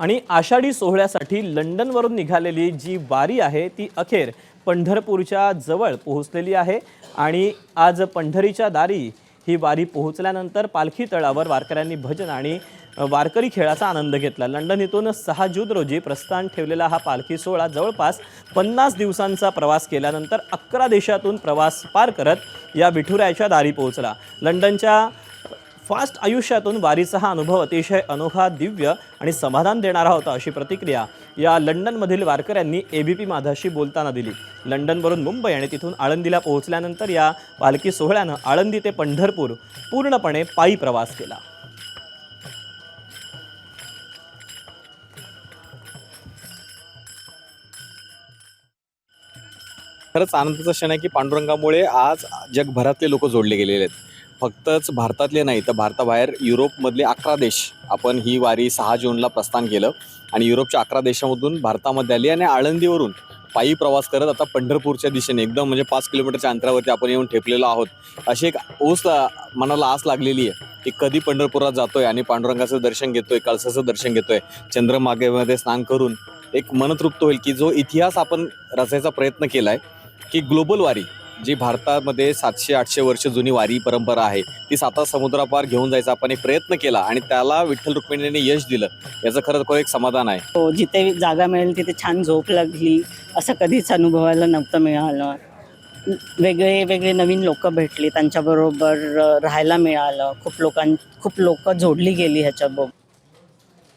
आणि आषाढी सोहळ्यासाठी लंडनवरून निघालेली जी वारी आहे ती अखेर पंढरपूरच्या जवळ पोहोचलेली आहे आणि आज पंढरीच्या दारी ही वारी पोहोचल्यानंतर पालखी तळावर वारकऱ्यांनी भजन आणि वारकरी खेळाचा आनंद घेतला। लंडन येथून 6 जून रोजी प्रस्थान ठेवलेला हा पालखी सोहळा जवळपास 50 दिवसांचा प्रवास केल्यानंतर 11 देशातून प्रवास पार करत या विठुरायाच्या दारी पोहोचला। लंडनच्या फास्ट आयुष्यातून वारीचा हा अनुभव अतिशय अनोखा, दिव्य आणि समाधान देणारा होता, अशी प्रतिक्रिया या लंडनमधील वारकऱ्यांनी एबीपी माझाशी बोलताना दिली। लंडनवरून मुंबई आणि तिथून आळंदीला पोहोचल्यानंतर या पालखी सोहळ्यानं आळंदी ते पंढरपूर पूर्णपणे पायी प्रवास केला। खरंच आनंदाचा क्षण आहे की पांडुरंगामुळे आज जगभरातले लोक जोडले गेलेले आहेत। फक्तच भारतातले नाही तर भारताबाहेर युरोपमधले 11 देश आपण ही वारी 6 जूनला प्रस्थान केलं आणि युरोपच्या 11 देशामधून भारतामध्ये आली आणि आळंदीवरून पायी प्रवास करत आता पंढरपूरच्या दिशेने एकदम म्हणजे 5 किलोमीटरच्या अंतरावरती आपण येऊन ठेपलेलो आहोत। अशी एक मनाला आस लागलेली आहे की कधी पंढरपुरात जातोय आणि पांडुरंगाचं दर्शन घेतोय, कळसाचं दर्शन घेतोय, चंद्रभागेमध्ये स्नान करून एक मन तृप्त होईल की जो इतिहास आपण रचायचा प्रयत्न केलाय की ग्लोबल वारी जी भारतामध्ये 700-800 वर्ष जुनी वारी परंपरा आहे ती 7 समुद्रापार घेऊन जायचा आपण एक प्रयत्न केला आणि त्याला विठ्ठल रुक्मिणीने यश दिलं, याचं खरंच एक समाधान आहे। हो, जिथे जागा मिळेल तिथे छान झोप लागली असं कधीच अनुभवायला नव्हतं मिळालं। वेगळे नवीन लोक भेटली, त्यांच्याबरोबर राहायला मिळालं, खूप लोक जोडली गेली ह्याच्याबरोबर।